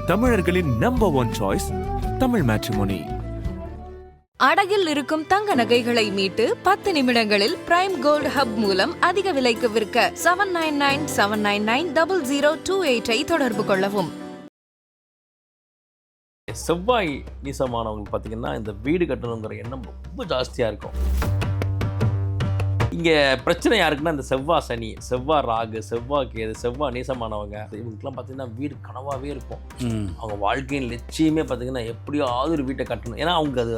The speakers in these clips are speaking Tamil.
தமிழர்களின் நம்பர் 1 சாய்ஸ் தமிழ் மேட்ரிமோனி. அடகில் இருக்கும் தங்க நகைகளை மீட்டு 10 நிமிடங்களில் பிரைம் கோல்ட் ஹப் மூலம் அதிக விலைக்கு விற்க 7997990028 தொடர்பு கொள்ளவும். செவ்வாய் நீசமானவங்களுக்கு பார்த்தீங்கன்னா இந்த வீடு கட்டணுங்கிற எண்ணம் ரொம்ப ஜாஸ்தியாக இருக்கும். இங்கே பிரச்சனை யாருக்குன்னா இந்த செவ்வாய் சனி, செவ்வாய் ராகு, செவ்வாய் கேது, செவ்வாய் நீசமானவங்க இவங்களுக்குலாம் பார்த்தீங்கன்னா வீடு கனவாகவே இருக்கும். அவங்க வாழ்க்கையின் லட்சியமே பார்த்தீங்கன்னா எப்படியாவது ஒரு வீட்டை கட்டணும். ஏன்னா அவங்க அது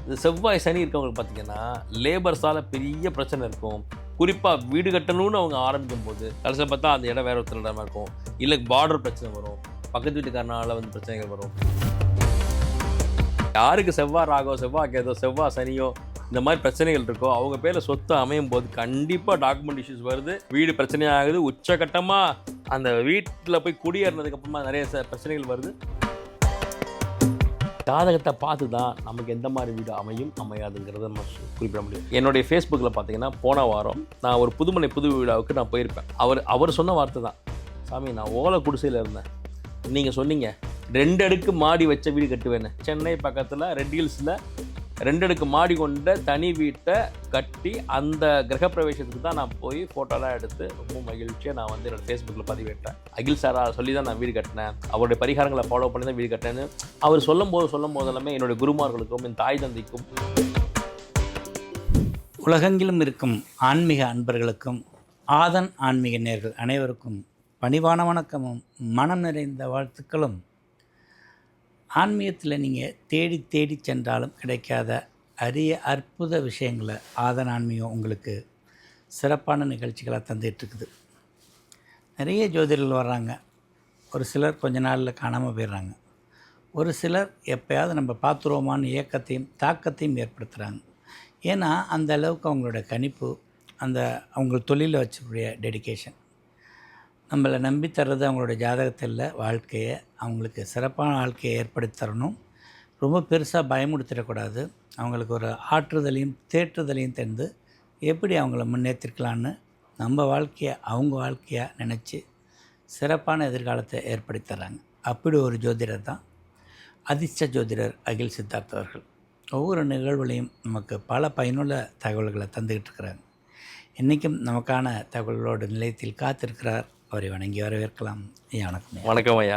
இந்த செவ்வாய் சனி இருக்கவங்களுக்கு பார்த்தீங்கன்னா லேபர்ஸால் பெரிய பிரச்சனை இருக்கும். குறிப்பாக வீடு கட்டணும்னு அவங்க ஆரம்பிக்கும் போது கடைசியில் பார்த்தா அந்த இடம் வேற ஒருத்தர் இடமா இருக்கும், இல்லை பார்டர் பிரச்சனை வரும், பக்கத்து வீட்டுக்காரனால வந்து பிரச்சனைகள் வரும். யாருக்கு செவ்வாய் ராகோ, செவ்வாய் கேதோ, செவ்வாய் சனியோ இந்த மாதிரி பிரச்சனைகள் இருக்கோ அவங்க பேரில் சொத்து அமையும் போது கண்டிப்பாக டாக்குமெண்ட் இஷ்யூஸ் வருது, வீடு பிரச்சனையாகுது. உச்சகட்டமாக அந்த வீட்டில் போய் குடியேறினதுக்கப்புறமா நிறைய பிரச்சனைகள் வருது. ஜாதகத்தை பார்த்து தான் நமக்கு எந்த மாதிரி வீடு அமையும் அமையாதுங்கிறத நம்ம குறிப்பிட முடியும். என்னுடைய ஃபேஸ்புக்கில் பார்த்தீங்கன்னா போன வாரம் நான் ஒரு புதுமனை புது விழாவுக்கு நான் போயிருப்பேன். அவர் சொன்ன வார்த்தை தான், சாமி நான் ஓலை குடிசையில் இருந்தேன், நீங்கள் சொன்னீங்க 2 அடுக்கு மாடி வச்ச வீடு கட்டுவேன்னு. சென்னை பக்கத்தில் ரெட் ஹில்ஸில் 2 அடுக்கு மாடி கொண்ட தனி வீட்டை கட்டி அந்த கிரகப்பிரவேசத்துக்கு தான் நான் போய் ஃபோட்டோலாம் எடுத்து ரொம்ப மகிழ்ச்சியாக நான் வந்து என்னோடய ஃபேஸ்புக்கில் பதிவிட்டேன். அகில் சாரா சொல்லி தான் நான் வீடு கட்டினேன், அவருடைய பரிகாரங்களை ஃபாலோ பண்ணி தான் வீடு கட்டினேன்னு அவர் சொல்லும் போது எல்லாமே என்னுடைய குருமார்களுக்கும் என் தாய் தந்தைக்கும் உலகெங்கிலும் இருக்கும் ஆன்மீக அன்பர்களுக்கும் ஆதன் ஆன்மீக நேயர்கள் அனைவருக்கும் பணிவான வணக்கமும் மனம் நிறைந்த வாழ்த்துக்களும். ஆன்மீகத்தில் நீங்கள் தேடி தேடி சென்றாலும் கிடைக்காத அரிய அற்புத விஷயங்களை ஆதன் ஆன்மீகம் உங்களுக்கு சிறப்பான நிகழ்ச்சிகளாக தந்துகிட்ருக்குது. நிறைய ஜோதிடர்கள் வர்றாங்க, ஒரு சிலர் கொஞ்ச நாளில் காணாமல் போயிடுறாங்க, ஒரு சிலர் எப்போயாவது நம்ம பார்த்துருவோமான்னு இயக்கத்தையும் தாக்கத்தையும் ஏற்படுத்துகிறாங்க. ஏன்னா அந்த அளவுக்கு அவங்களோட கணிப்பு, அவங்க தொழிலில் வச்சக்கூடிய டெடிக்கேஷன் நம்மளை நம்பி தர்றது அவங்களோட ஜாதகத்தில் வாழ்க்கையை அவங்களுக்கு சிறப்பான வாழ்க்கையை ஏற்படுத்தி தரணும். ரொம்ப பெருசாக பயமுடுத்திடக்கூடாது. அவங்களுக்கு ஒரு ஆற்றுதலையும் தேற்றுதலையும் தந்து எப்படி அவங்கள முன்னேற்றிக்கலான்னு நம்ம வாழ்க்கையை அவங்க வாழ்க்கையாக நினச்சி சிறப்பான எதிர்காலத்தை ஏற்படுத்தி தர்றாங்க. அப்படி ஒரு ஜோதிடர் தான் அதிர்ஷ்ட ஜோதிடர் அகில் சித்தார்த் அவர்கள். ஒவ்வொரு நிகழ்வுலையும் நமக்கு பல பயனுள்ள தகவல்களை தந்துக்கிட்டு இருக்கிறாங்க. இன்றைக்கும் நமக்கான தகவல்களோடு நிலையத்தில் காத்திருக்கிறார். அவரை வணங்கி வரவேற்கலாம். வணக்கம். வணக்கம் ஐயா.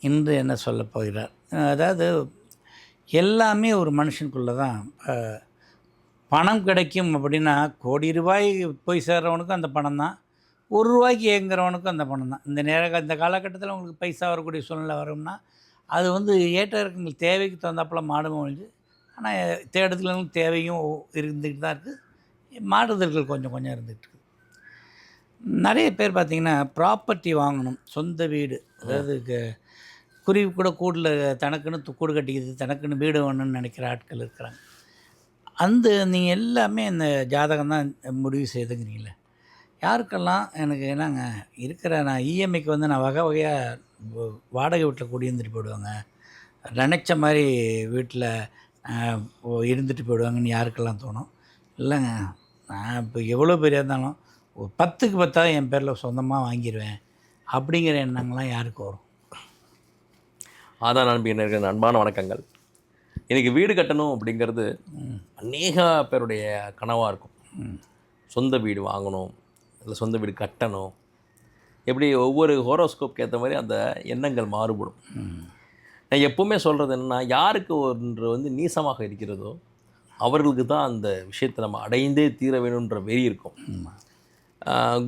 இன்று என்ன சொல்ல போகிறார்? அதாவது எல்லாமே ஒரு மனுஷனுக்குள்ளே தான். பணம் கிடைக்கும் அப்படின்னா கோடி ரூபாய் போய் சேர்றவனுக்கும் அந்த பணம் தான், ₹1 ஏங்குறவனுக்கும் அந்த பணம் தான். இந்த காலகட்டத்தில் உங்களுக்கு பைசா வரக்கூடிய சூழ்நிலை வரும்னா அது வந்து ஏற்ற இறக்கங்கள் தேவைக்கு தகுந்தாப்புல மாடும் ஒழிஞ்சு, ஆனால் தேடுதலும் தேவையும் இருந்துக்கிட்டு தான் இருக்குது. மாறுதல்கள் கொஞ்சம் கொஞ்சம் இருந்துகிட்டு இருக்குது. நிறைய பேர் பார்த்திங்கன்னா ப்ராப்பர்ட்டி வாங்கணும், சொந்த வீடு, அதாவது குருவி கூட கூடில் தனக்குன்னு கூடு கட்டிக்குது, தனக்குன்னு வீடு வேணும்னு நினைக்கிற ஆட்கள் இருக்கிறாங்க. நீங்கள் எல்லாமே இந்த ஜாதகம் தான் முடிவு செய்துங்கிறீங்களே. யாருக்கெல்லாம் எனக்கு என்னங்க இருக்கிற நான் இஎம்ஐக்கு வந்து நான் வகை வகையாக வாடகை வீட்டில் குடியிருந்துட்டு போயிடுவாங்க, நினச்ச மாதிரி வீட்டில் இருந்துட்டு போயிடுவாங்கன்னு யாருக்கெல்லாம் தோணும்? இல்லைங்க, நான் இப்போ எவ்வளோ பெரிய இருந்தாலும் 10க்கு 10 என் பேரில் சொந்தமாக வாங்கிடுவேன் அப்படிங்கிற எண்ணங்கள்லாம் யாருக்கு வரும்? அதான் நண்பினர்கள் அன்பான வணக்கங்கள். எனக்கு வீடு கட்டணும் அப்படிங்கிறது அநேக பேருடைய கனவாக இருக்கும். சொந்த வீடு வாங்கணும், இல்லை சொந்த வீடு கட்டணும். எப்படி ஒவ்வொரு ஹோரோஸ்கோப்க்கு ஏற்ற மாதிரி அந்த எண்ணங்கள் மாறுபடும். நான் எப்போவுமே சொல்கிறது என்னென்னா, யாருக்கு ஒன்று வந்து நீசமாக இருக்கிறதோ அவர்களுக்கு தான் அந்த விஷயத்தை நம்ம அடைந்தே தீர வேணுன்ற வெறி இருக்கும்.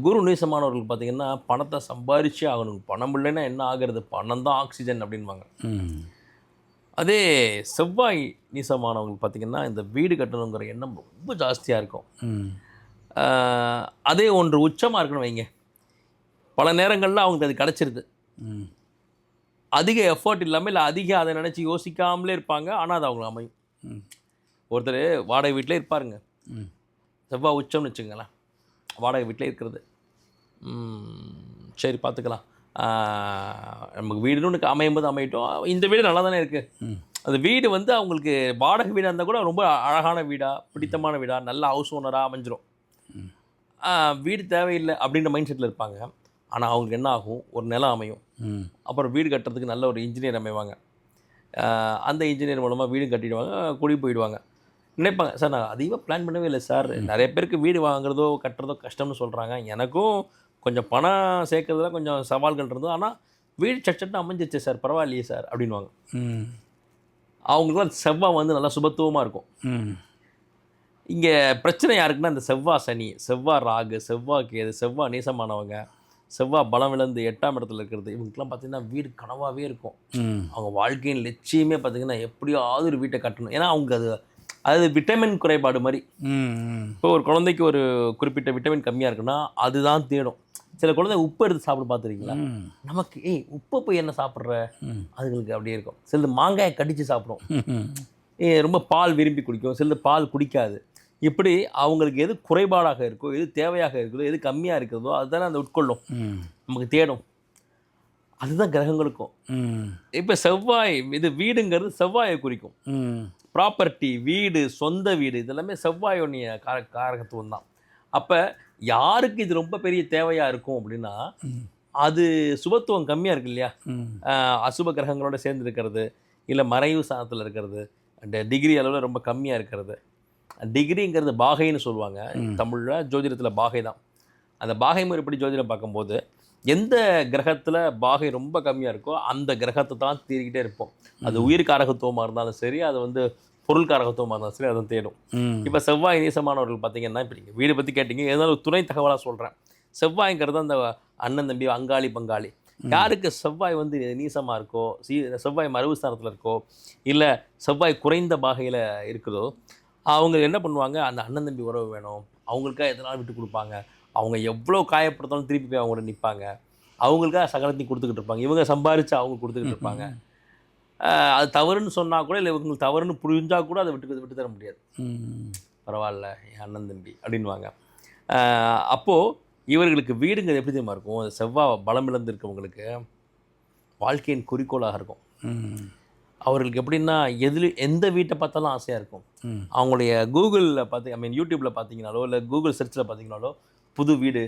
குரு நீசமானவர்கள் பார்த்திங்கன்னா பணத்தை சம்பாரிச்சே ஆகணும், பணம் இல்லைன்னா என்ன ஆகிறது, பணம் தான் ஆக்சிஜன் அப்படின்வாங்க. அதே செவ்வாய் நீசமானவங்களுக்கு பார்த்திங்கன்னா இந்த வீடு கட்டணுங்கிற எண்ணம் ரொம்ப ஜாஸ்தியாக இருக்கும். அதே ஒன்று உச்சமாக இருக்குன்னு வைங்க, பல நேரங்களில் அவங்களுக்கு அது கிடச்சிருது. அதிக எஃபர்ட் இல்லாமல் இல்லை அதிக அதை நினச்சி யோசிக்காமலே இருப்பாங்க, ஆனால் அது அவங்களுக்கு அமையும். ஒருத்தர் வாடகை வீட்டிலே இருப்பாருங்க, செவ்வாய் உச்சம்னு வச்சுங்களேன், வாடகை வீட்டில் இருக்கிறது சரி பார்த்துக்கலாம், நமக்கு வீடுன்னு ஒன்று அமையும் போது அமையட்டும், இந்த வீடு நல்லா தானே இருக்குது. அந்த வீடு வந்து அவங்களுக்கு வாடகை வீடாக இருந்தால் கூட ரொம்ப அழகான வீடாக, பிடித்தமான வீடாக, நல்ல ஹவுஸ் ஓனராக அமைஞ்சிரும். வீடு தேவையில்லை அப்படின்ற மைண்ட் செட்டில் இருப்பாங்க. ஆனால் அவங்களுக்கு என்ன ஆகும், ஒரு நிலம் அமையும், அப்புறம் வீடு கட்டுறதுக்கு நல்ல ஒரு இன்ஜினியர் அமைவாங்க. அந்த இன்ஜினியர் மூலமாக வீடு கட்டிடுவாங்க, குடி போயிடுவாங்க. நினைப்பாங்க, சார் நான் அதிகமாக பிளான் பண்ணவே இல்லை சார், நிறைய பேருக்கு வீடு வாங்குறதோ கட்டுறதோ கஷ்டம்னு சொல்கிறாங்க, எனக்கும் கொஞ்சம் பணம் சேர்க்கறதுல கொஞ்சம் சவால்கள் இருந்தது, ஆனால் வீடு சட்டு அமைஞ்சிச்சு சார், பரவாயில்லையே சார் அப்படின்வாங்க. அவங்களுக்குலாம் செவ்வாய் வந்து நல்லா சுபத்துவமாக இருக்கும். இங்கே பிரச்சனை யாருக்குன்னா இந்த செவ்வாய் சனி, செவ்வாய் ராகு, செவ்வாய் கேது, செவ்வாய் நேசமானவங்க, செவ்வாய் பலம் இழந்து 8ஆம் இடத்துல இருக்கிறது, இவங்களுக்குலாம் பார்த்திங்கன்னா வீடு கனவாகவே இருக்கும். அவங்க வாழ்க்கையின் லட்சியமே பார்த்திங்கன்னா எப்படியாவது ஒரு வீட்டை கட்டணும். ஏன்னா அவங்க அது விட்டமின் குறைபாடு மாதிரி. இப்போ ஒரு குழந்தைக்கு ஒரு குறிப்பிட்ட விட்டமின் கம்மியாக இருக்குன்னா அதுதான் தேடும். சில குழந்தை உப்பு எடுத்து சாப்பிட பார்த்துருக்கீங்களா? நமக்கு உப்பை போய் என்ன சாப்பிட்ற, அதுங்களுக்கு அப்படியே இருக்கும். சிலது மாங்காயை கடித்து சாப்பிடும், ரொம்ப பால் விரும்பி குடிக்கும், சிலது பால் குடிக்காது. இப்படி அவங்களுக்கு எது குறைபாடாக இருக்கோ, எது தேவையாக இருக்கிறதோ, எது கம்மியாக இருக்கிறதோ அதுதானே அந்த உட்கொள்ளும், நமக்கு தேடும். அதுதான் கிரகங்களுக்கும். இப்போ செவ்வாய் இது வீடுங்கிறது செவ்வாயை குறிக்கும். ப்ராப்பர்ட்டி, வீடு, சொந்த வீடு, இதெல்லாமே செவ்வாயோடைய காரகத்துவம் தான். அப்போ யாருக்கு இது ரொம்ப பெரிய தேவையாக இருக்கும் அப்படின்னா, அது சுபத்துவம் கம்மியாக இருக்கு இல்லையா, அசுப கிரகங்களோட சேர்ந்து இருக்கிறது, இல்லை மறைவு சாதத்தில் இருக்கிறது, டிகிரி அளவில் ரொம்ப கம்மியாக இருக்கிறது. டிகிரிங்கிறது பாகைன்னு சொல்லுவாங்க தமிழில், ஜோதிடத்தில் பாகை தான். அந்த பாகை முறைப்படி ஜோதிடம் பார்க்கும்போது எந்த கிரகத்தில் பாகை ரொம்ப கம்மியாக இருக்கோ அந்த கிரகத்தை தான் தேடிக்கிட்டே இருப்போம். அது உயிர் காரகத்துவமாக இருந்தாலும் சரி, அது வந்து பொருள் காரகத்துவமாக இருந்தாலும் சரி, அதை தேடும். இப்போ செவ்வாய் நீசமானவர்கள் பார்த்தீங்கன்னா, இப்போ நீங்கள் வீடு பற்றி கேட்டிங்க, ஏதாவது ஒரு துணை தகவலாக சொல்கிறேன். செவ்வாய்ங்கிறது அந்த அண்ணன் தம்பி, அங்காளி பங்காளி. யாருக்கு செவ்வாய் வந்து நீசமாக இருக்கோ, செவ்வாய் மறைவு ஸ்தானத்தில் இருக்கோ, இல்லை செவ்வாய் குறைந்த பாகையில் இருக்குதோ, அவங்க என்ன பண்ணுவாங்க, அந்த அண்ணன் தம்பி உறவு வேணும், அவங்களுக்காக எதனாலும் விட்டு கொடுப்பாங்க. அவங்க எவ்வளோ காயப்படுத்தாலும் திருப்பி போய் அவங்களோட நிற்பாங்க. அவங்களுக்காக சகலத்தையும் கொடுத்துக்கிட்டு இருப்பாங்க. இவங்க சம்பாரித்து அவங்க கொடுத்துக்கிட்டு இருப்பாங்க. அது தவறுன்னு சொன்னால் கூட, இல்லை இவங்களுக்கு தவறுன்னு புரிஞ்சால் கூட அதை விட்டு தர முடியாது. பரவாயில்ல என் அண்ணன் தம்பி அப்படின்வாங்க. அப்போது இவர்களுக்கு வீடுங்கிறது எப்படி தெரியுமா இருக்கும், செவ்வாய் பலம் இழந்திருக்கவங்களுக்கு வாழ்க்கையின் குறிக்கோளாக இருக்கும். அவர்களுக்கு எப்படின்னா எந்த வீட்டை பார்த்தாலும் ஆசையாக இருக்கும். அவங்களுடைய கூகுளில் பார்த்து யூடியூப்பில் பார்த்தீங்கனாலோ, இல்லை கூகுள் சர்ச்சில் பார்த்தீங்கனாலோ, புது வீடு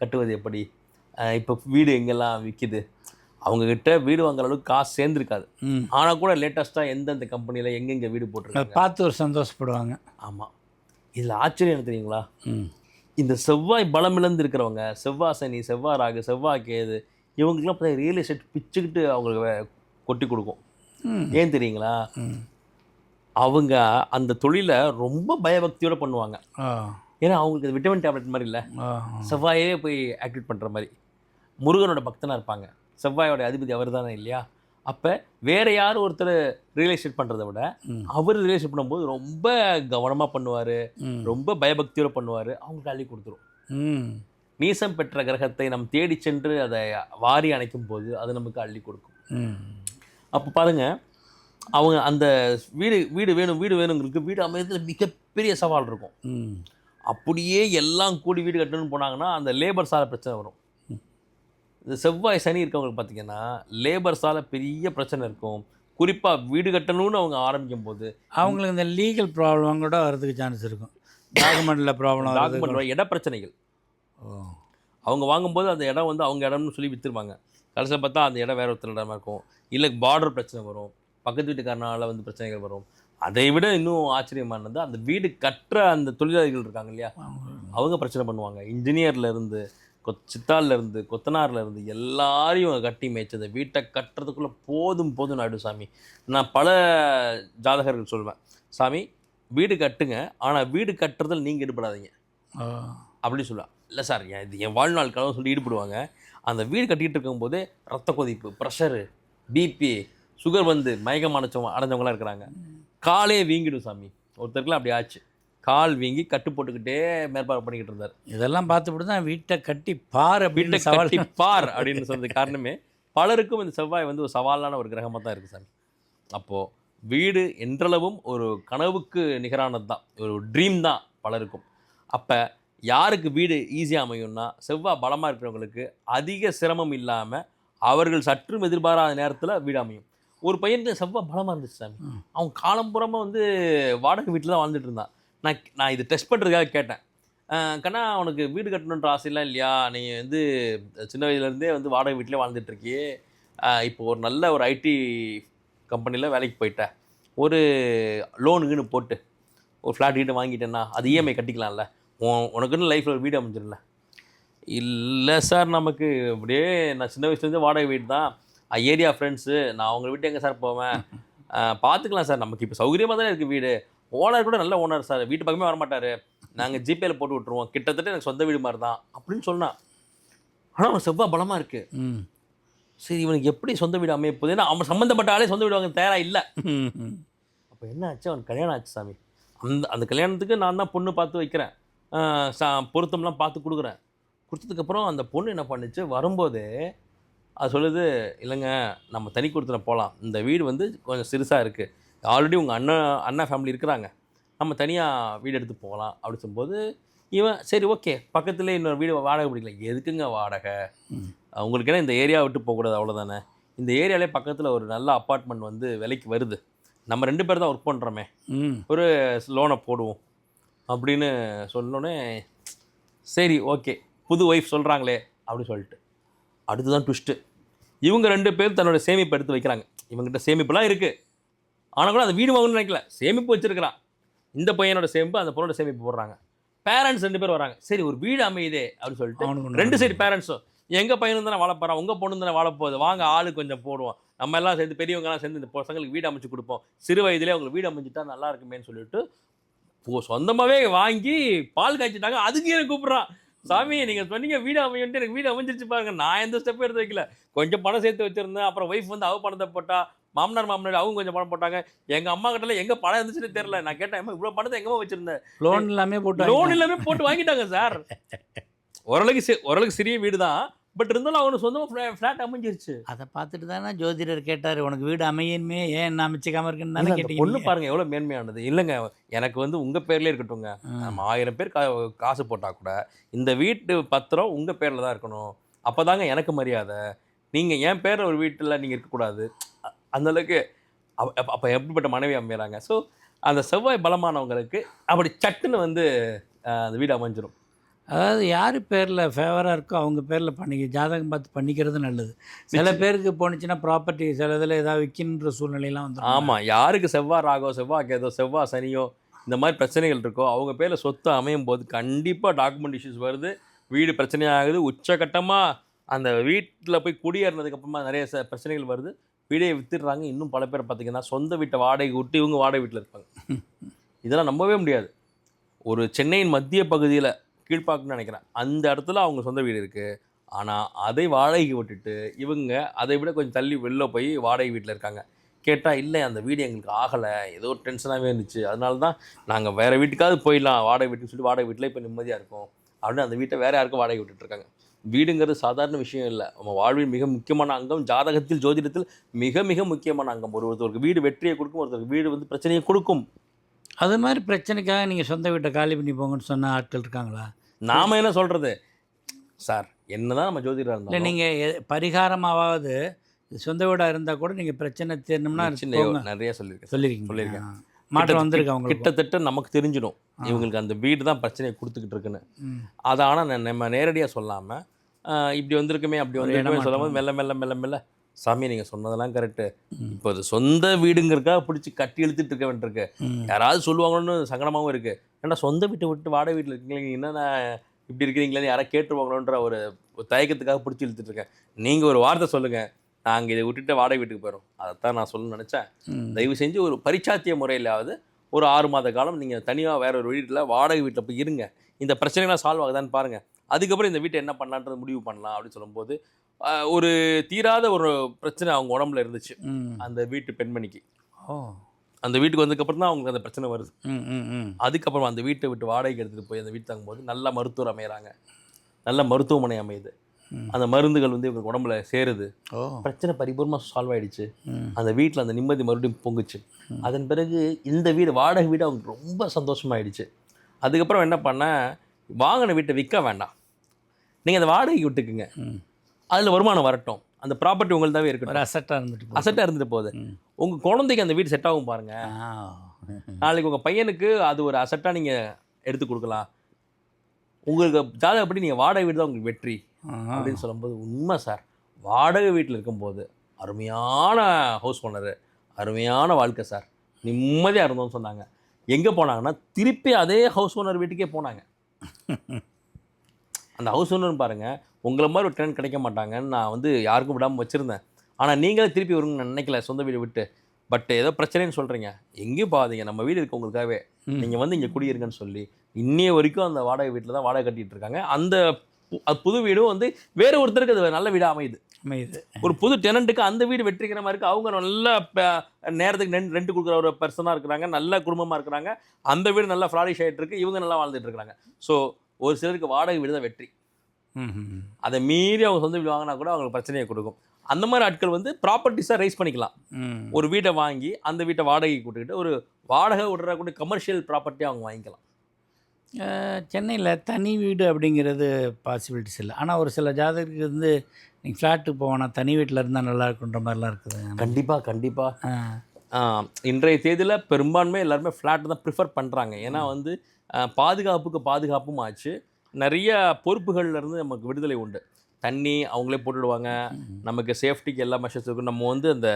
கட்டுவது எப்படி, இப்போ வீடு எங்கெல்லாம் விற்கிது, அவங்கக்கிட்ட வீடு வாங்குற அளவுக்கு காசு சேர்ந்துருக்காது. ஆனால் கூட லேட்டஸ்ட்டாக எந்தெந்த கம்பெனியில் எங்கெங்கே வீடு போட்டிருக்காங்க பார்த்து ஒரு சந்தோஷப்படுவாங்க. ஆமாம். இதில் ஆச்சரியம் என்ன தெரியுங்களா, இந்த செவ்வாய் பலம் இழந்து இருக்கிறவங்க, செவ்வாய் சனி, செவ்வாய் ராகு, செவ்வாய் கேது, இவங்களுக்குலாம் பார்த்தா ரியல் எஸ்டேட் பிச்சுக்கிட்டு அவங்களுக்கு கொட்டி கொடுக்கும். ஏன் தெரியுங்களா, அவங்க அந்த தொழிலை ரொம்ப பயபக்தியோடு பண்ணுவாங்க. ஏன்னா அவங்களுக்கு அது விட்டமின் டேப்லெட் மாதிரி இல்லை, செவ்வாயே போய் ஆக்டிவேட் பண்ணுற மாதிரி. முருகனோட பக்தனாக இருப்பாங்க, செவ்வாயோட அதிபதி அவர் தானே இல்லையா. அப்போ வேறு யார் ஒருத்தர் ரியல் எஸ்டேட் பண்ணுறதை விட அவர் ரியல் எஸ்டேட் பண்ணும்போது ரொம்ப கவனமாக பண்ணுவார், ரொம்ப பயபக்தியோடு பண்ணுவார், அவங்களுக்கு அள்ளி கொடுத்துரும். நீசம் பெற்ற கிரகத்தை நம் தேடி சென்று அதை வாரி அணைக்கும் போது அது நமக்கு அள்ளி கொடுக்கும். அப்போ பாருங்கள், அவங்க அந்த வீடு வேணுங்கிறதுக்கு வீடு அமையறதுல மிகப்பெரிய சவால் இருக்கும். அப்படியே எல்லாம் கூடி வீடு கட்டணும்னு போனாங்கன்னா அந்த லேபர் சாலை பிரச்சனை வரும். இந்த செவ்வாய் சனி இருக்கவங்களுக்கு பார்த்திங்கன்னா லேபர் சாலை பெரிய பிரச்சனை இருக்கும். குறிப்பாக வீடு கட்டணும்னு அவங்க ஆரம்பிக்கும் போது அவங்களுக்கு இந்த லீகல் ப்ராப்ளம் கூட வரதுக்கு சான்ஸ் இருக்கும். டாக்குமெண்ட்டில் ப்ராப்ளம், டாக்குமெண்ட் இட பிரச்சனைகள். அவங்க வாங்கும்போது அந்த இடம் வந்து அவங்க இடம்னு சொல்லி விற்றுருவாங்க. கடைசியில் பார்த்தா அந்த இடம் வேறு ஒருத்தர் இடமா இருக்கும். இல்லை பார்டர் பிரச்சனை வரும், பக்கத்து வீட்டுக்காரனால வந்து பிரச்சனைகள் வரும். அதை விட இன்னும் ஆச்சரியமானது, அந்த வீடு கட்டுற அந்த தொழிலாளிகள் இருக்காங்க இல்லையா, அவங்க பிரச்சனை பண்ணுவாங்க. இன்ஜினியர்லேருந்து, சித்தாள்லேருந்து, கொத்தனார்லேருந்து எல்லாரையும் கட்டி மேய்ச்சி அந்த வீட்டை கட்டுறதுக்குள்ளே போதும் ஆகிடும் சாமி. நான் பல ஜாதகர்கள் சொல்லுவேன், சாமி வீடு கட்டுங்க, ஆனால் வீடு கட்டுறதில் நீங்கள் ஈடுபடாதீங்க அப்படின்னு சொல்லுவேன். இல்லை சார், இது என் வாழ்நாள் கனவு சொல்லி ஈடுபடுவாங்க. அந்த வீடு கட்டிகிட்டு இருக்கும்போதே ரத்த கொதிப்பு, ப்ரெஷரு, பிபி, சுகர் வந்து மயக்கம் அடைஞ்சவங்களாம் இருக்கிறாங்க. காலே வீங்கிடும் சாமி. ஒருத்தருக்குலாம் அப்படி ஆச்சு, கால் வீங்கி கட்டு போட்டுக்கிட்டே மேற்பார்வை பண்ணிக்கிட்டு இருந்தார். இதெல்லாம் பார்த்துப்பட்டு தான் வீட்டை கட்டி பார், வீட்டை கட்டி பார் அப்படின்னு சொன்னது காரணமே பலருக்கும் இந்த செவ்வாய் வந்து ஒரு சவாலான ஒரு கிரகமாக தான் இருக்குது சாமி. அப்போது வீடு என்றளவும் ஒரு கனவுக்கு நிகரானது தான், ஒரு ட்ரீம் தான் பலருக்கும். அப்போ யாருக்கு வீடு ஈஸியாக அமையும்னா, செவ்வாய் பலமாக இருக்கிறவங்களுக்கு அதிக சிரமம் இல்லாமல் அவர்கள் சற்றும் எதிர்பாராத நேரத்தில் வீடு அமையும். ஒரு பையனுக்கு செவ்வாய் பலமாக இருந்துச்சு சாமி. அவன் காலம்புறமாக வந்து வாடகை வீட்டில் தான் வாழ்ந்துட்டு இருந்தான். நான் இது டெஸ்ட் பண்ணுறதுக்காக கேட்டேன். கண்ணா உனக்கு வீடு கட்டணுன்ற ஆசையெல்லாம் இல்லையா, நீ வந்து சின்ன வயதுலேருந்தே வந்து வாடகை வீட்டிலே வாழ்ந்துட்டுருக்கியே, இப்போ ஒரு நல்ல ஒரு ஐடி கம்பெனியில் வேலைக்கு போயிட்ட, ஒரு லோனுக்குன்னு போட்டு ஒரு ஃப்ளாட் வீட்டை வாங்கிட்டேன்னா அது இஎம்ஐ கட்டிக்கலாம்ல, உனக்குன்னு லைஃப்பில் ஒரு வீடு அமைஞ்சிடல. இல்லை சார், நமக்கு அப்படியே நான் சின்ன வயசுலேருந்து வாடகை வீடு தான், ஏரியா ஃப்ரெண்ட்ஸு, நான் அவங்க வீட்டு எங்கே சார் போவேன், பார்த்துக்கலாம் சார், நமக்கு இப்போ சௌகரியமாக தானே இருக்குது வீடு, ஓனர் கூட நல்ல ஓனர் சார், வீட்டு பக்கமே வரமாட்டார், நாங்கள் ஜிபேயில் போட்டு விட்ருவோம், கிட்டத்தட்ட எனக்கு சொந்த வீடு மாதிரி தான் அப்படின்னு சொன்னான். ஆனால் அவன் செவ்வாய் பலமாக இருக்குது. சரி, இவனுக்கு எப்படி சொந்த வீடு அமைய போகுது, ஏன்னா அவன் சம்மந்தப்பட்ட ஆளே சொந்த வீடு வாங்க தயாராக இல்லை. அப்போ என்ன ஆச்சு, அவனுக்கு கல்யாணம் ஆச்சு சாமி. அந்த கல்யாணத்துக்கு நான் தான் பொண்ணு பார்த்து வைக்கிறேன், பொருத்தம்லாம் பார்த்து கொடுக்குறேன். கொடுத்ததுக்கப்புறம் அந்த பொண்ணு என்ன பண்ணுச்சு, வரும்போதே அது சொல்லுது, இல்லைங்க நம்ம தனி கொடுத்துன போகலாம், இந்த வீடு வந்து கொஞ்சம் சிறுசாக இருக்குது, ஆல்ரெடி உங்கள் அண்ணா ஃபேமிலி இருக்கிறாங்க, நம்ம தனியாக வீடு எடுத்து போகலாம் அப்படி சொல்லும்போது இவன் சரி ஓகே பக்கத்துலேயே இன்னொரு வீடு வாடகை பிடிக்கல. எதுக்குங்க வாடகை, உங்களுக்கு என்ன இந்த ஏரியா விட்டு போகக்கூடாது அவ்வளோதானே, இந்த ஏரியாவிலே பக்கத்தில் ஒரு நல்ல அப்பார்ட்மெண்ட் வந்து விலைக்கு வருது, நம்ம 2 பேர் தான் ஒர்க் பண்ணுறோமே, ஒரு லோனை போடுவோம் அப்படின்னு சொன்னோன்னே சரி ஓகே புது ஒய்ஃப் சொல்கிறாங்களே அப்படின்னு சொல்லிட்டு அடுத்துதான் ட்விஸ்ட்டு. இவங்க 2 பேர் தன்னோட சேமிப்பு எடுத்து வைக்கிறாங்க. இவங்ககிட்ட சேமிப்புலாம் இருக்குது, ஆனால் கூட அந்த வீடு வாங்கணும்னு நினைக்கல, சேமிப்பு வச்சுருக்கிறான். இந்த பையனோட சேமிப்பு அந்த பொண்ணோட சேமிப்பு போடுறாங்க. பேரண்ட்ஸ் 2 பேர் வராங்க, சரி ஒரு வீடு அமையுதே அப்படின்னு சொல்லிட்டு 2 சைடு பேரண்ட்ஸும், எங்கள் பையனும் தானே வாழப்போகிறான், உங்கள் பொண்ணு தானே வாழப்போகுது, வாங்க ஆளு கொஞ்சம் போடுவோம், நம்ம எல்லாம் சேர்ந்து பெரியவங்கலாம் சேர்ந்து இந்த பசங்களுக்கு வீடு அமைச்சு கொடுப்போம், சிறு வயதிலே அவங்களுக்கு வீடு அமைஞ்சிட்டா நல்லா இருக்குமேன்னு சொல்லிட்டு சொந்தமாகவே வாங்கி பால் காய்ச்சிட்டாங்க. அதுக்கு எனக்கு கூப்பிட்றான், சாமி நீங்கள் சொன்னீங்க வீடு அமையுன்ட்டு, எனக்கு வீடு அமைஞ்சிருச்சு பாருங்க, நான் எந்த ஸ்டெப்பும் எடுத்து வைக்கல, கொஞ்சம் பணம் சேர்த்து வச்சுருந்தேன், அப்புறம் ஒய்ஃப் வந்து அவ பணத்தை போட்டா, மாமனார் அவங்க கொஞ்சம் பணம் போட்டாங்க, எங்கள் அம்மா கிட்டல எங்கே பணம் இருந்துச்சுன்னு தெரியல, நான் கேட்டேன் இவ்வளோ பணத்தை எங்கேமா வச்சுருந்தேன், லோன் எல்லாமே போட்டு வாங்கிட்டாங்க சார். ஓரளவுக்கு சிறிய வீடு தான், பட் இருந்தாலும் அவனுக்கு சொந்தமாக ஃப்ளாட் அமைஞ்சிருச்சு. அதை பார்த்துட்டு தானே ஜோதிடர் கேட்டார், உனக்கு வீடு அமையணுமே ஏன் என்ன அமைச்சிக்காமல் இருக்குன்னு கேட்டீங்க. பொண்ணு பாருங்கள் எவ்வளோ மேன்மையானது. இல்லைங்க எனக்கு வந்து உங்கள் பேர்லேயே இருக்கட்டும்ங்க, நம்ம 1000 பேர் காசு போட்டால் கூட இந்த வீட்டு பத்திரம் உங்கள் பேரில் தான் இருக்கணும், அப்போ தாங்க எனக்கு மரியாதை, நீங்கள் என் பேரில் ஒரு வீட்டில் நீங்கள் இருக்கக்கூடாது. அந்தளவுக்கு அப்போ எப்படிப்பட்ட மனைவி அமைகிறாங்க. ஸோ அந்த செவ்வாய் பலமானவங்களுக்கு அப்படி சட்டுன்னு வந்து அந்த வீடு அமைஞ்சிடும். அதாவது யார் பேரில் ஃபேவராக இருக்கோ அவங்க பேரில் ஜாதகம் பார்த்து பண்ணிக்கிறது நல்லது. சில பேருக்கு போணுச்சுன்னா ப்ராப்பர்ட்டி சில இதில் ஏதாவது விற்கின்ற சூழ்நிலையெல்லாம் வந்து. ஆமாம், யாருக்கு செவ்வாய் ராகோ, செவ்வாய் கேதோ, செவ்வாய் சனியோ இந்த மாதிரி பிரச்சனைகள் இருக்கோ அவங்க பேரில் சொத்து அமையும் போது கண்டிப்பாக டாக்குமெண்ட் இஷ்யூஸ் வருது, வீடு பிரச்சனையாகுது, உச்சகட்டமாக அந்த வீட்டில் போய் குடியேறினதுக்கப்புறமா நிறைய பிரச்சனைகள் வருது, வீடையை வித்துடுறாங்க. இன்னும் பல பேர் பார்த்திங்கன்னா சொந்த வீட்டை வாடகை விட்டு இவங்க வாடகை வீட்டில் இருப்பாங்க. இதெல்லாம் நம்பவே முடியாது. ஒரு சென்னையின் மத்திய பகுதியில் கீழ்ப்பாக்குன்னு நினைக்கிறேன், அந்த இடத்துல அவங்க சொந்த வீடு இருக்குது, ஆனால் அதை வாடகைக்கு விட்டுட்டு இவங்க அதை விட கொஞ்சம் தள்ளி வெளில போய் வாடகை வீட்டில் இருக்காங்க. கேட்டால் இல்லை அந்த வீடு எங்களுக்கு ஆகலை, ஏதோ ஒரு டென்ஷனாகவே இருந்துச்சு, அதனால தான் நாங்கள் வேறு வீட்டுக்காவது போயிடலாம் வாடகை வீட்டுன்னு சொல்லி வாடகை வீட்டில் இப்போ நிம்மதியாக இருக்கும் அப்படின்னு அந்த வீட்டை வேறு யாருக்கும் வாடகை விட்டுட்ருக்காங்க. வீடுங்கிறது சாதாரண விஷயம் இல்லை, நம்ம வாழ்வில் மிக முக்கியமான அங்கம், ஜாதகத்தில் ஜோதிடத்தில் மிக மிக முக்கியமான அங்கம். ஒருத்தருக்கு வீடு வெற்றியை கொடுக்கும், ஒருத்தருக்கு வீடு வந்து பிரச்சனையை கொடுக்கும். அது மாதிரி பிரச்சனைக்காக நீங்கள் சொந்த வீட்டை காலி பண்ணி போங்கன்னு சொன்ன ஆட்கள் இருக்காங்களா? நாம் என்ன சொல்கிறது சார், என்ன தான் நம்ம ஜோதிடர் இருந்தால், இல்லை நீங்கள் பரிகாரமாவது சொந்த வீடாக இருந்தால் கூட நீங்கள் பிரச்சனை தேரணும்னா நிறைய சொல்லியிருக்கேன். மாற்றம் வந்திருக்கு அவங்க. கிட்டத்தட்ட நமக்கு தெரிஞ்சிடும் இவங்களுக்கு அந்த வீடு தான் பிரச்சனையை கொடுத்துக்கிட்டு இருக்குன்னு. அதை ஆனால் நம்ம நேரடியாக சொல்லாமல் இப்படி வந்திருக்குமே அப்படி வந்து சொல்லும்போது மெல்ல மெல்ல மெல்ல மெல்ல சாமி நீங்கள் சொன்னதெல்லாம் கரெக்டு, இப்போ அது சொந்த வீடுங்கிறக்காக பிடிச்சி கட்டி இழுத்துட்டு இருக்க வேண்டியிருக்கு, யாராவது சொல்லுவாங்களோன்னு சங்கடமாகவும் இருக்குது. ஏன்னா சொந்த வீட்டை விட்டு வாடகை வீட்டில் இருக்கீங்களா, என்னென்ன இப்படி இருக்கிறீங்களேன்னு யாராவது கேட்டுருவாங்களோன்ற ஒரு தயக்கத்துக்காக பிடிச்சி இழுத்துட்டு இருக்கேன். நீங்கள் ஒரு வார்த்தை சொல்லுங்கள், நாங்கள் இதை விட்டுட்டு வாடகை வீட்டுக்கு போயிடும், அதைத்தான் நான் சொல்லணும்னு நினச்சேன். தயவு செஞ்சு ஒரு பரிச்சாத்திய முறையிலாவது ஒரு 6 மாத காலம் நீங்கள் தனியாக வேற ஒரு வீட்டில் வாடகை வீட்டில் போய் இருங்க, இந்த பிரச்சனைலாம் சால்வ் ஆகுதான்னு பாருங்கள், அதுக்கப்புறம் இந்த வீட்டை என்ன பண்ணலான்றது முடிவு பண்ணலாம் அப்படின்னு சொல்லும்போது ஒரு தீராத ஒரு பிரச்சனை அவங்க உடம்புல இருந்துச்சு அந்த வீட்டு பெண்மணிக்கு. அந்த வீட்டுக்கு வந்ததுக்கப்புறம் தான் அவங்களுக்கு அந்த பிரச்சனை வருது. அதுக்கப்புறம் அந்த வீட்டை விட்டு வாடகைக்கு எடுத்துகிட்டு போய் அந்த வீட்டு தங்கும்போது நல்ல மருத்துவர் அமைகிறாங்க, நல்ல மருத்துவமனை அமையுது, அந்த மருந்துகள் வந்து இவங்க உடம்புல சேருது, பிரச்சனை பரிபூர்ணமாக சால்வ் ஆகிடுச்சு, அந்த வீட்டில் அந்த நிம்மதி மறுபடியும் பொங்குச்சு. அதன் பிறகு இந்த வீடு வாடகை வீடு அவங்க ரொம்ப சந்தோஷமாயிடுச்சு. அதுக்கப்புறம் என்ன பண்ண, வாங்கின வீட்டை விற்க வேண்டாம், நீங்கள் அந்த வாடகைக்கு விட்டுக்குங்க, அதில் வருமானம் வரட்டும், அந்த ப்ராப்பர்ட்டி உங்கள்தாவே இருக்கட்டும், அசட்டாக இருந்துட்டு போகுது, உங்கள் குழந்தைக்கு அந்த வீடு செட் ஆகும் பாருங்கள், நாளைக்கு உங்கள் பையனுக்கு அது ஒரு அசட்டாக நீங்கள் எடுத்து கொடுக்கலாம். உங்களுக்கு ஜாதகப்படி நீங்கள் வாடகை வீடு தான் உங்களுக்கு வெற்றி அப்படின்னு சொல்லும்போது உண்மை சார். வாடகை வீட்டில் இருக்கும்போது அருமையான ஹவுஸ் ஓனரு, அருமையான வாழ்க்கை சார், நிம்மதியாக இருந்தோம்னு சொன்னாங்க. எங்கே போனாங்கன்னா திருப்பி அதே ஹவுஸ் ஓனர் வீட்டுக்கே போனாங்க. அந்த ஹவுஸ் ஓனர்னு பாருங்கள், உங்களை மாதிரி ஒரு டெனன்ட் கிடைக்க மாட்டாங்கன்னு நான் வந்து யாருக்கும் விடாமல் வச்சுருந்தேன். ஆனால் நீங்களே திருப்பி வருங்க நான் நினைக்கல சொந்த வீடு விட்டு. பட் ஏதோ பிரச்சனைன்னு சொல்கிறீங்க, எங்கேயும் போகாதீங்க, நம்ம வீடு இருக்கு உங்களுக்காகவே, நீங்கள் வந்து இங்கே குடியிருங்கன்னு சொல்லி இன்னைய வரைக்கும் அந்த வாடகை வீட்டில் தான் வாடகை கட்டிகிட்டு இருக்காங்க. அந்த புது வீடும் வந்து வேறு ஒருத்தருக்கு அது நல்ல வீடாக அமையுது. ஒரு புது டெனண்ட்டுக்கு அந்த வீடு வெற்றிக்கிற மாதிரி இருக்குது. அவங்க நல்ல நேரத்துக்கு ரெண்ட் கொடுக்குற ஒரு பர்சனாக இருக்கிறாங்க, நல்ல குடும்பமாக இருக்கிறாங்க, அந்த வீடு நல்லா ஃப்ளாரிஷ் ஆகிட்டு இருக்கு, இவங்க நல்லா வாழ்ந்துட்டு இருக்கிறாங்க. ஸோ ஒரு சிலருக்கு வாடகை வீடு தான் வெற்றி. அதை மீறி அவங்க சொந்த வீடு வாங்கினா கூட அவங்களுக்கு பிரச்சனையை கொடுக்கும். அந்த மாதிரி ஆட்கள் வந்து ப்ராப்பர்ட்டிஸாக ரைஸ் பண்ணிக்கலாம். ஒரு வீட்டை வாங்கி அந்த வீட்டை வாடகைக்கு கூட்டுக்கிட்டு ஒரு வாடகை விடுறக்கூடிய கமர்ஷியல் ப்ராப்பர்ட்டியாக அவங்க வாங்கிக்கலாம். சென்னையில் தனி வீடு அப்படிங்கிறது பாசிபிலிட்டிஸ் இல்லை. ஆனால் ஒரு சில ஜாதகத்துக்கு வந்து நீங்கள் ஃப்ளாட்டுக்கு போவோன்னா தனி வீட்டில் இருந்தால் நல்லா இருக்குன்ற மாதிரிலாம் இருக்குது. கண்டிப்பாக இன்றைய தேதியில் பெரும்பான்மை எல்லாருமே ஃப்ளாட் தான் ப்ரிஃபர் பண்ணுறாங்க. ஏன்னா வந்து பாதுகாப்பும் ஆச்சு, நிறைய பொறுப்புகள்லேருந்து நமக்கு விடுதலை உண்டு. தண்ணி அவங்களே போட்டுடுவாங்க, நமக்கு சேஃப்டிக்கு எல்லா மெஷர்ஸ் இருக்கும். நம்ம வந்து அந்த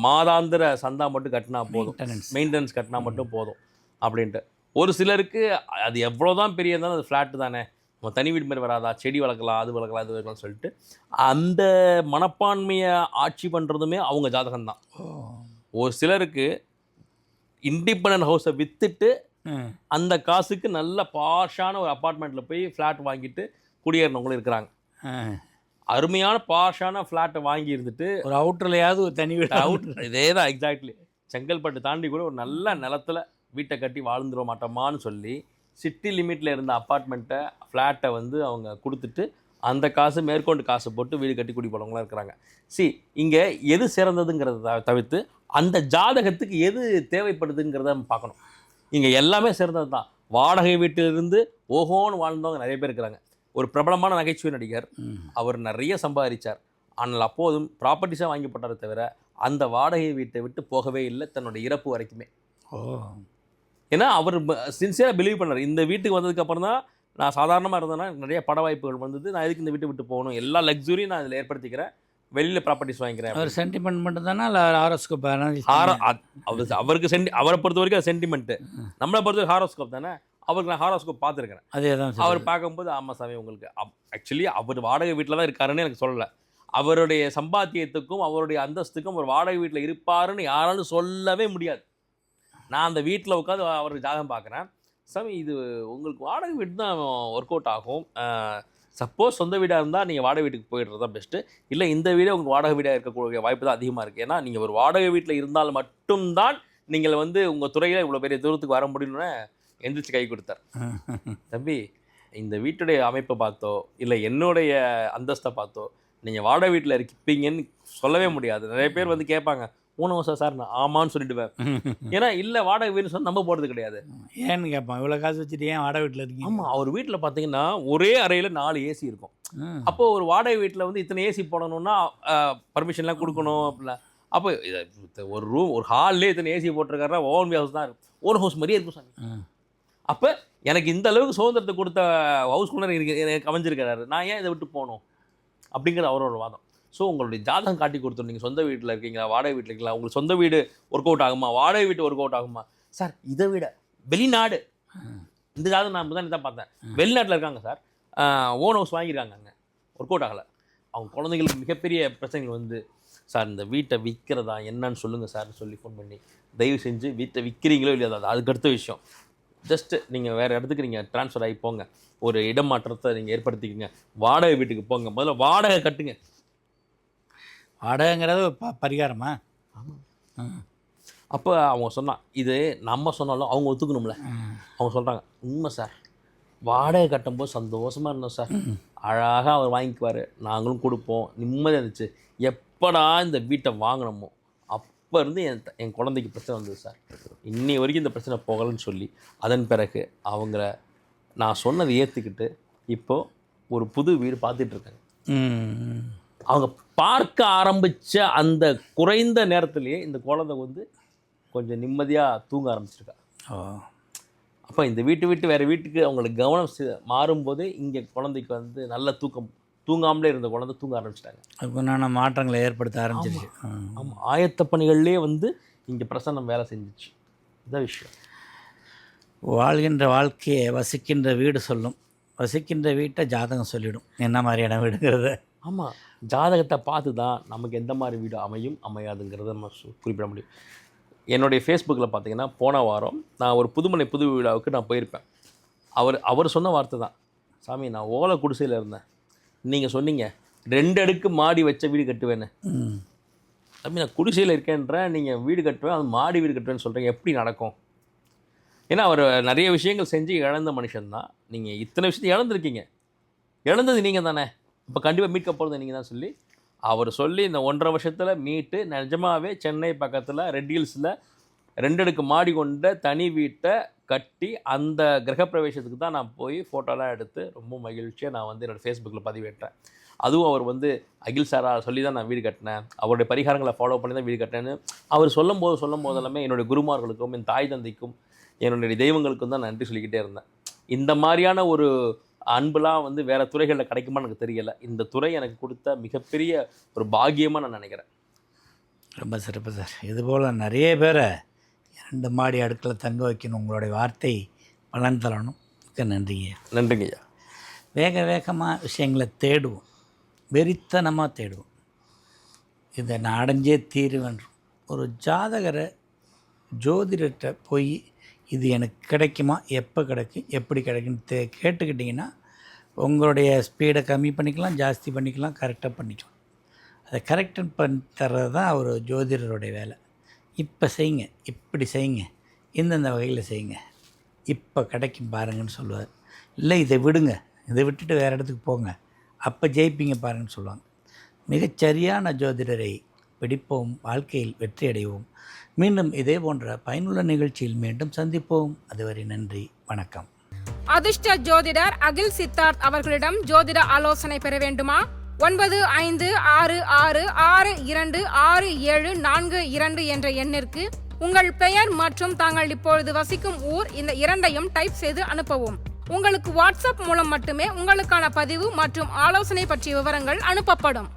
மாதாந்திர சந்தா மட்டும் கட்டினா போதும், மெயின்டெனன்ஸ் கட்டினா மட்டும் போதும் அப்படின்ட்டு. ஒரு சிலருக்கு அது எவ்வளோ தான் பெரிய இருந்தாலும் அது ஃப்ளாட்டு தானே, நம்ம தனி வீடு மாதிரி வராதா, செடி வளர்க்கலாம், அது வளர்க்கலாம், இது வளர்க்கலாம்னு சொல்லிட்டு அந்த மனப்பான்மையை ஆட்சி பண்ணுறதுமே அவங்க ஜாதகம்தான். ஒரு சிலருக்கு இண்டிபெண்டன்ட் ஹவுஸை விற்றுட்டு அந்த காசுக்கு நல்ல பாஷான ஒரு அப்பார்ட்மெண்ட்டில் போய் ஃப்ளாட் வாங்கிட்டு குடியேறினவங்களும் இருக்கிறாங்க. அருமையான பாஷான ஃப்ளாட்டை வாங்கி இருந்துட்டு ஒரு அவுட்டர்லையாவது ஒரு தனி வீடு இதே தான் எக்ஸாக்ட்லி செங்கல்பட்டு தாண்டி கூட ஒரு நல்ல நிலத்தில் வீட்டை கட்டி வாழ்ந்துட மாட்டோமான்னு சொல்லி சிட்டி லிமிட்டில் இருந்த அப்பார்ட்மெண்ட்டை ஃப்ளாட்டை வந்து அவங்க கொடுத்துட்டு அந்த காசு மேற்கொண்டு காசு போட்டு வீடு கட்டி குடி போனவங்களாம் இருக்கிறாங்க. இங்கே எது சிறந்ததுங்கிறத தவிர்த்து அந்த ஜாதகத்துக்கு எது தேவைப்படுதுங்கிறத நம்ம பார்க்கணும். இங்கே எல்லாமே சிறந்தது தான். வாடகை வீட்டிலிருந்து ஓஹோன்னு வாழ்ந்தவங்க நிறைய பேர் இருக்கிறாங்க. ஒரு பிரபலமான நகைச்சுவை நடிகர், அவர் நிறைய சம்பாதிச்சார். ஆனால் அப்போதும் ப்ராப்பர்ட்டிஸாக வாங்கி போட்டாரே தவிர அந்த வாடகை வீட்டை விட்டு போகவே இல்லை தன்னோட இறப்பு வரைக்குமே. ஏன்னா அவர் சின்சியராக பிலீவ் பண்ணார், இந்த வீட்டுக்கு வந்ததுக்கப்புறம் தான் நான் சாதாரணமாக இருந்தேன்னா நிறைய பட வாய்ப்புகள் வந்தது, நான் எதுக்கு இந்த வீட்டை விட்டு போகணும், எல்லா லக்ஸுரியும் நான் இதில் ஏற்படுத்திக்கிறேன், வெளியில் ப்ராப்பர்ட்டிஸ் வாங்கிக்கிறேன். அவர் சென்டிமெண்ட் மட்டும் தானே இல்லை ஹாரோஸ்கோப்? அவருக்கு அவரை பொறுத்த வரைக்கும் அது சென்டிமெண்ட்டு, நம்மளை பொறுத்த வரைக்கும் ஹாரோஸ்கோப் தானே. அவருக்கு நான் ஹாரோஸ்கோப் பார்த்துருக்கிறேன். அதே தான் அவர் பார்க்கும்போது ஆமாம் சாமி உங்களுக்கு ஆக்சுவலி அவர் வாடகை வீட்டில் தான் இருக்காருன்னு எனக்கு சொல்லலை. அவருடைய சம்பாத்தியத்துக்கும் அவருடைய அந்தஸ்துக்கும் ஒரு வாடகை வீட்டில் இருப்பாருன்னு யாராலும் சொல்லவே முடியாது. நான் அந்த வீட்டில் உட்காந்து அவருக்கு ஜாதகம் பார்க்குறேன், சாமி இது உங்களுக்கு வாடகை வீடு தான் ஒர்க் அவுட் ஆகும், சப்போஸ் சொந்த வீடாக இருந்தால் நீங்கள் வாடகை வீட்டுக்கு போயிடுறது தான் பெஸ்ட்டு, இல்லை இந்த வீடே உங்களுக்கு வாடகை வீடாக இருக்கக்கூடிய வாய்ப்பு தான் அதிகமாக இருக்குது. ஏன்னா நீங்கள் ஒரு வாடகை வீட்டில் இருந்தால் மட்டும்தான் நீங்கள் வந்து உங்கள் துறையில் இவ்வளோ பெரிய தூரத்துக்கு வர முடியும்னு எந்திரிச்சு கை கொடுத்தார். தம்பி இந்த வீட்டுடைய அமைப்பை பார்த்தோ இல்லை என்னுடைய அந்தஸ்தை பார்த்தோ நீங்கள் வாடகை வீட்டில் இருப்பீங்கன்னு சொல்லவே முடியாது. நிறைய பேர் வந்து கேட்பாங்க, ஊனவ சார் நான் ஆமான்னு சொல்லிடுவேன். ஏன்னா இல்லை வாடகை வீடு சொன்னால் நம்ப போகிறது கிடையாது. ஏன்னு கேட்பான், இவ்வளோ காசு வச்சுட்டு ஏன் வாடகை வீட்டில் இருக்கீங்க? ஆமாம், அவர் வீட்டில் பார்த்தீங்கன்னா ஒரே அறையில் 4 ஏசி இருக்கும். அப்போது ஒரு வாடகை வீட்டில் வந்து இத்தனை ஏசி போடணும்னா பர்மிஷன்லாம் கொடுக்கணும் அப்படிலாம். அப்போ ஒரு ரூம் ஒரு ஹால்லே இத்தனை ஏசி போட்டிருக்காருன்னா ஓன் ஹவுஸ் தான் இருக்கும், ஓன் ஹவுஸ் மாதிரியே இருக்கும் சாமி. அப்போ எனக்கு இந்த அளவுக்கு சுதந்திரத்தை கொடுத்த ஹவுஸ் ஓனர் எனக்கு அமைஞ்சிருக்கிறாரு, நான் ஏன் இதை விட்டு போகணும் அப்படிங்கிறது அவரோட வாதம். ஸோ உங்களுடைய ஜாதகம் காட்டி கொடுத்துரும், நீங்கள் சொந்த வீட்டில் இருக்கீங்களா வாடகை வீட்டில் இருக்கீங்களா, உங்களுக்கு சொந்த வீடு ஒர்க் அவுட் ஆகுமா, வாடகை வீட்டு ஒர்க் அவுட் ஆகுமா. சார் இதை விட வெளிநாடு, இந்த ஜாதகம் நான் தான் பார்த்தேன், வெளிநாட்டில் இருக்காங்க சார், ஓன் ஹவுஸ் வாங்கியிருக்காங்க, அங்கே ஒர்க் அவுட் ஆகலை, அவங்க குழந்தைங்களுக்கு மிகப்பெரிய பிரச்சனைகள் வந்து, சார் இந்த வீட்டை விற்கிறதா என்னன்னு சொல்லுங்கள் சார்னு சொல்லி ஃபோன் பண்ணி, தயவு செஞ்சு வீட்டை விற்கிறீங்களோ இல்லையா அது அதுக்கு அடுத்த விஷயம், ஜஸ்ட்டு நீங்கள் வேறு இடத்துக்கு நீங்கள் ட்ரான்ஸ்ஃபர் ஆகி போங்க, ஒரு இடம் மாற்றத்தை நீங்கள் ஏற்படுத்திக்கங்க, வாடகை வீட்டுக்கு போங்க, முதல்ல வாடகை கட்டுங்க. வாடகைங்கிறது பரிகாரமா? அப்போ அவங்க சொன்னான், இது நம்ம சொன்னாலும் அவங்க ஒத்துக்கணும்ல. அவங்க சொல்கிறாங்க, உண்மை சார் வாடகை கட்டும்போது சந்தோஷமாக இருந்தோம் சார், அழகாக அவர் வாங்கிக்குவார், நாங்களும் கொடுப்போம், நிம்மதியாக இருந்துச்சு. எப்படா இந்த வீட்டை வாங்கினோமோ அப்போ இருந்து என் குழந்தைக்கு பிரச்சனை வந்தது சார், இன்னி வரைக்கும் இந்த பிரச்சனை போகலன்னு சொல்லி அதன் பிறகு அவங்கள நான் சொன்னதை ஏற்றுக்கிட்டு இப்போது ஒரு புது வீடு பார்த்துட்ருக்காங்க. அவங்க பார்க்க ஆரம்பித்த அந்த குறைந்த நேரத்துலேயே இந்த குழந்தை வந்து கொஞ்சம் நிம்மதியாக தூங்க ஆரம்பிச்சிருக்கா. அப்போ இந்த வீட்டு விட்டு வேறு வீட்டுக்கு அவங்களுக்கு கவனம் மாறும்போது இங்கே குழந்தைக்கு வந்து நல்ல தூங்காமலே இருந்த குழந்தை தூங்க ஆரம்பிச்சிட்டாங்க. அதுக்குண்டான மாற்றங்களை ஏற்படுத்த ஆரம்பிச்சிருச்சு. ஆமாம், ஆயத்த பணிகள்லேயே வந்து இங்கே பிரசன்னம் வேலை செஞ்சிச்சு. இதான் விஷயம். வாழ்கின்ற வாழ்க்கையை வசிக்கின்ற வீடு சொல்லும், வசிக்கின்ற வீட்டை ஜாதகம் சொல்லிவிடும் என்ன மாதிரியான வீடுங்கிறத. ஆமாம், ஜாதகத்தை பார்த்து தான் நமக்கு எந்த மாதிரி வீடு அமையும் அமையாதுங்கிறத நம்ம குறிப்பிட முடியும். என்னுடைய ஃபேஸ்புக்கில் பார்த்தீங்கன்னா போன வாரம் நான் ஒரு புதுமனை புது விழாவுக்கு நான் போயிருப்பேன். அவர் சொன்ன வார்த்தை தான், சாமி நான் ஓலை குடிசையில் இருந்தேன், நீங்கள் சொன்னீங்க 2 அடுக்கு மாடி வச்ச வீடு கட்டுவேன்னு. சாமி நான் குடிசையில் இருக்கேன்றேன், நீங்கள் வீடு கட்டுவேன், அது மாடி வீடு கட்டுவேன்னு சொல்கிறீங்க, எப்படி நடக்கும்? ஏன்னா அவர் நிறைய விஷயங்கள் செஞ்சு இழந்த மனுஷன்தான். நீங்கள் இத்தனை விஷயத்தை இழந்திருக்கீங்க, இழந்தது நீங்கள் தானே, இப்போ கண்டிப்பாக மீட்க போகிறது நீங்கள் தான் சொல்லி அவர் சொல்லி இந்த 1.5 வருஷத்தில் மீட்டு நிஜமாகவே சென்னை பக்கத்தில் ரெட் ஹில்ஸில் 2 அடுக்கு மாடி கொண்ட தனி வீட்டை கட்டி அந்த கிரகப்பிரவேசத்துக்கு தான் நான் போய் ஃபோட்டோலாம் எடுத்து ரொம்ப மகிழ்ச்சியாக நான் வந்து என்னோடய ஃபேஸ்புக்கில் பதிவேற்றேன். அதுவும் அவர் வந்து அகில் சாரா சொல்லி தான் நான் வீடு கட்டினேன், அவருடைய பரிகாரங்களை ஃபாலோ பண்ணி தான் வீடு கட்டினேன்னு அவர் சொல்லும் போது எல்லாமே என்னுடைய குருமார்களுக்கும் என் தாய் தந்தைக்கும் என்னுடைய தெய்வங்களுக்கும் தான் நன்றி சொல்லிக்கிட்டே இருந்தேன். இந்த மாதிரியான ஒரு அன்புலாம் வந்து வேறு துறைகளில் கிடைக்குமான்னு எனக்கு தெரியலை. இந்த துறை எனக்கு கொடுத்த மிகப்பெரிய ஒரு பாக்கியமாக நான் நினைக்கிறேன். ரொம்ப சிறப்பு சார். இதுபோல் நிறைய பேரை 2 மாடி அடுக்கில் தங்க வைக்கணும், உங்களுடைய வார்த்தை பலன் தரணும். மிக்க நன்றிங்க. நன்றிங்கய்யா. வேகமாக விஷயங்களை தேடுவோம், வெறித்தனமாக தேடுவோம், இதை நான் அடைஞ்சே தீருவேன்றோம். ஒரு ஜாதகரை ஜோதிடர்கிட்ட போய் இது எனக்கு கிடைக்குமா, எப்போ கிடைக்கும், எப்படி கிடைக்குன்னு கேட்டுக்கிட்டிங்கன்னா உங்களுடைய ஸ்பீடை கம்மி பண்ணிக்கலாம், ஜாஸ்தி பண்ணிக்கலாம், கரெக்டாக பண்ணிக்கலாம். அதை கரெக்டாக பண்ணி தர்றது தான் ஒரு ஜோதிடருடைய வேலை. இப்போ செய்யுங்க, இப்படி செய்யுங்க, இந்தந்த வகையில் செய்யுங்க, இப்போ கிடைக்கும் பாருங்கன்னு சொல்லுவார். இல்லை இதை விடுங்க, இதை விட்டுட்டு வேறு இடத்துக்கு போங்க, அப்போ ஜெயிப்பீங்க பாருங்கன்னு சொல்லுவாங்க. மிகச்சரியான ஜோதிடரை பிடிப்போம், வாழ்க்கையில் வெற்றி அடைவோம். மீண்டும் இதே போன்ற பயனுள்ள நிகழ்ச்சியில் மீண்டும் சந்திப்போம். அதுவரை நன்றி, வணக்கம். அதிர்ஷ்ட ஜோதிடர் அகில் சித்தார்த் அவர்களிடம் ஜோதிட ஆலோசனை பெற வேண்டுமா? 9566662742 என்ற எண்ணிற்கு உங்கள் பெயர் மற்றும் தாங்கள் இப்பொழுது வசிக்கும் ஊர் இந்த 2ஐயும் டைப் செய்து அனுப்பவும். உங்களுக்கு வாட்ஸ்அப் மூலம் மட்டுமே உங்களுக்கான பதிவு மற்றும் ஆலோசனை பற்றிய விவரங்கள் அனுப்பப்படும்.